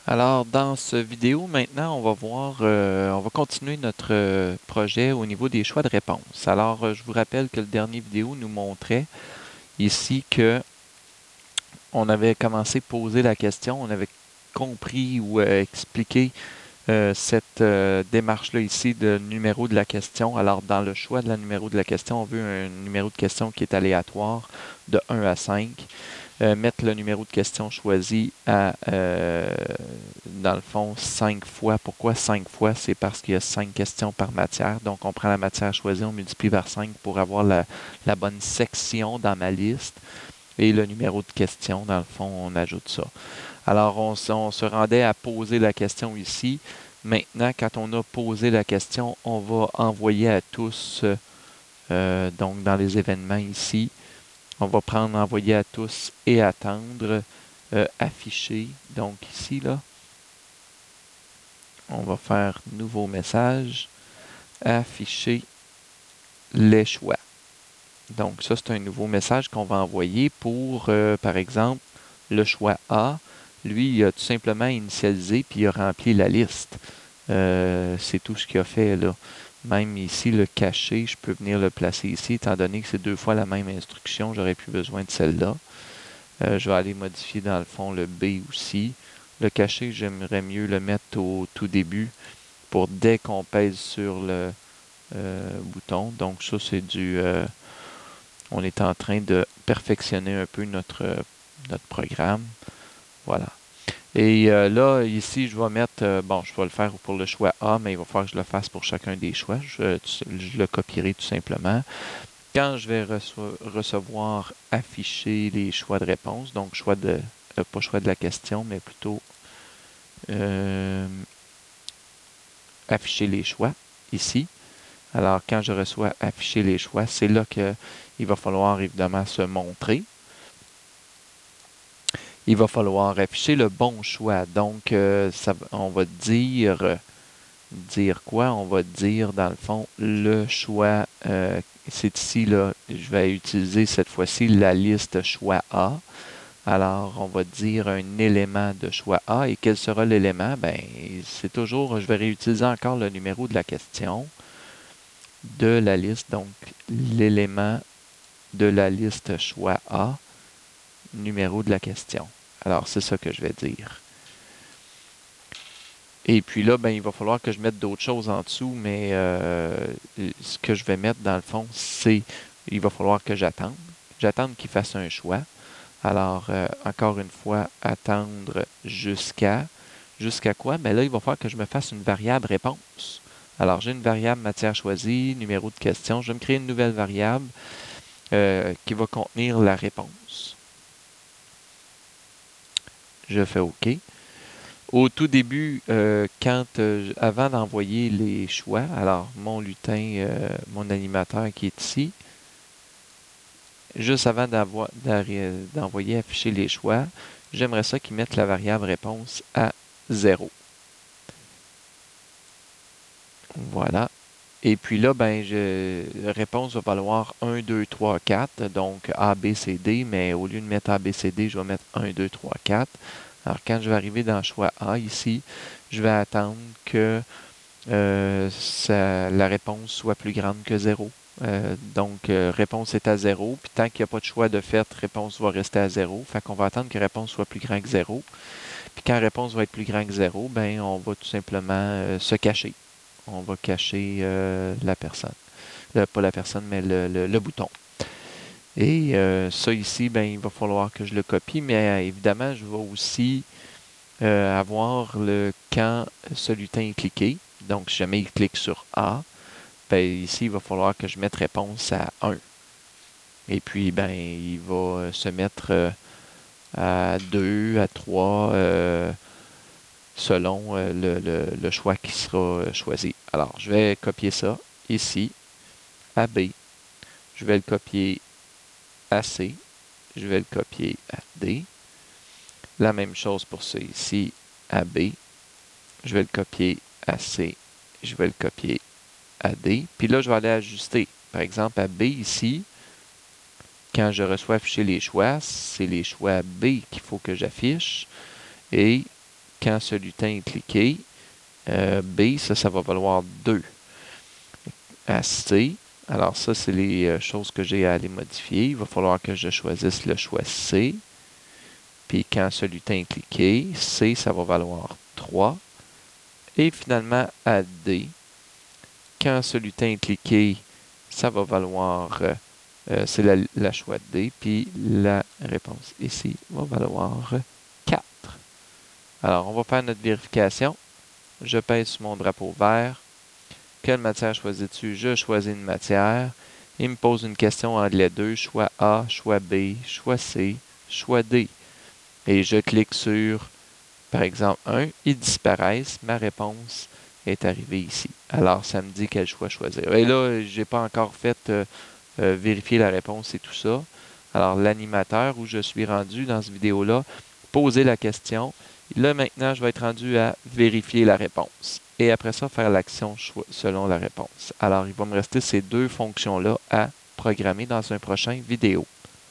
Alors, dans cette vidéo, maintenant, on va voir, on va continuer notre projet au niveau des choix de réponse. Alors, je vous rappelle que le dernier vidéo nous montrait ici que on avait commencé à poser la question, on avait compris ou expliqué cette démarche-là ici de numéro de la question. Alors, dans le choix de la numéro de la question, on veut un numéro de question qui est aléatoire de 1 à 5. Mettre le numéro de question choisi à, dans le fond, 5 fois. Pourquoi 5 fois? C'est parce qu'il y a 5 questions par matière. Donc, on prend la matière choisie, on multiplie par 5 pour avoir la bonne section dans ma liste. Et le numéro de question, dans le fond, on ajoute ça. Alors, on se rendait à poser la question ici. Maintenant, quand on a posé la question, on va envoyer à tous, donc dans les événements ici, on va prendre envoyer à tous et attendre, afficher. Donc ici, là, on va faire nouveau message, afficher les choix. Donc ça, c'est un nouveau message qu'on va envoyer pour, par exemple, le choix A. Lui, il a tout simplement initialisé puis il a rempli la liste. C'est tout ce qu'il a fait là. Même ici, le caché, je peux venir le placer ici, étant donné que c'est 2 fois la même instruction, j'aurais plus besoin de celle-là. Je vais aller modifier dans le fond le B aussi. Le caché, j'aimerais mieux le mettre au tout début pour dès qu'on pèse sur le bouton. Donc ça, c'est on est en train de perfectionner un peu notre programme. Voilà. Et là, ici, je vais mettre, bon, je vais le faire pour le choix A, mais il va falloir que je le fasse pour chacun des choix. Je le copierai tout simplement. Quand je vais recevoir afficher les choix de réponse, donc pas choix de la question, mais plutôt euh, afficher les choix ici. Alors, quand je reçois afficher les choix, c'est là qu'il va falloir évidemment se montrer. Il va falloir afficher le bon choix. Donc, on va dire quoi? On va dire, dans le fond, le choix, c'est ici, là, je vais utiliser cette fois-ci la liste choix A. Alors, on va dire un élément de choix A. Et quel sera l'élément? Ben, c'est toujours, je vais réutiliser encore le numéro de la question de la liste. Donc, l'élément de la liste choix A, numéro de la question. Alors, c'est ça que je vais dire. Et puis là, ben, il va falloir que je mette d'autres choses en dessous, mais ce que je vais mettre dans le fond, c'est il va falloir que j'attende. J'attende qu'il fasse un choix. Alors, encore une fois, attendre jusqu'à quoi? Ben là, il va falloir que je me fasse une variable réponse. Alors, j'ai une variable matière choisie, numéro de question. Je vais me créer une nouvelle variable qui va contenir la réponse. Je fais OK. Au tout début, avant d'envoyer les choix, alors mon lutin, mon animateur qui est ici, juste avant d'envoyer afficher les choix, j'aimerais ça qu'il mette la variable réponse à 0. Voilà. Et puis là, ben, la réponse va valoir 1, 2, 3, 4, donc A, B, C, D, mais au lieu de mettre A, B, C, D, je vais mettre 1, 2, 3, 4. Alors, quand je vais arriver dans le choix A ici, je vais attendre que la réponse soit plus grande que 0. Donc, réponse est à 0, puis tant qu'il n'y a pas de choix de fait, réponse va rester à 0. Fait qu'on va attendre que réponse soit plus grande que 0. Puis quand réponse va être plus grande que 0, ben, on va tout simplement se cacher. On va cacher la personne. Pas la personne, mais le bouton. Et ça ici, ben, il va falloir que je le copie, mais évidemment, je vais aussi avoir quand ce lutin est cliqué. Donc, si jamais il clique sur A, ben, ici, il va falloir que je mette réponse à 1. Et puis, ben, il va se mettre à 2, à 3, selon le choix qui sera choisi. Alors, je vais copier ça ici, à B. Je vais le copier à C. Je vais le copier à D. La même chose pour ça ici, à B. Je vais le copier à C. Je vais le copier à D. Puis là, je vais aller ajuster. Par exemple, à B ici, quand je reçois afficher les choix, c'est les choix B qu'il faut que j'affiche. Et quand ce lutin est cliqué. B, ça va valoir 2. À C, alors ça, c'est les choses que j'ai à aller modifier. Il va falloir que je choisisse le choix C. Puis quand ce lutin est cliqué, C, ça va valoir 3. Et finalement, à D, quand ce lutin est cliqué, ça va valoir, c'est la choix D, puis la réponse ici va valoir 4. Alors, on va faire notre vérification. Je pèse sur mon drapeau vert. Quelle matière choisis-tu? Je choisis une matière. Il me pose une question entre les deux, choix A, choix B, choix C, choix D. Et je clique sur, par exemple, 1, ils disparaissent. Ma réponse est arrivée ici. Alors, ça me dit quel choix choisir. Et là, je n'ai pas encore fait vérifier la réponse et tout ça. Alors, l'animateur où je suis rendu dans cette vidéo-là, poser la question. Là, maintenant, je vais être rendu à vérifier la réponse. Et après ça, faire l'action selon la réponse. Alors, il va me rester ces deux fonctions-là à programmer dans un prochain vidéo.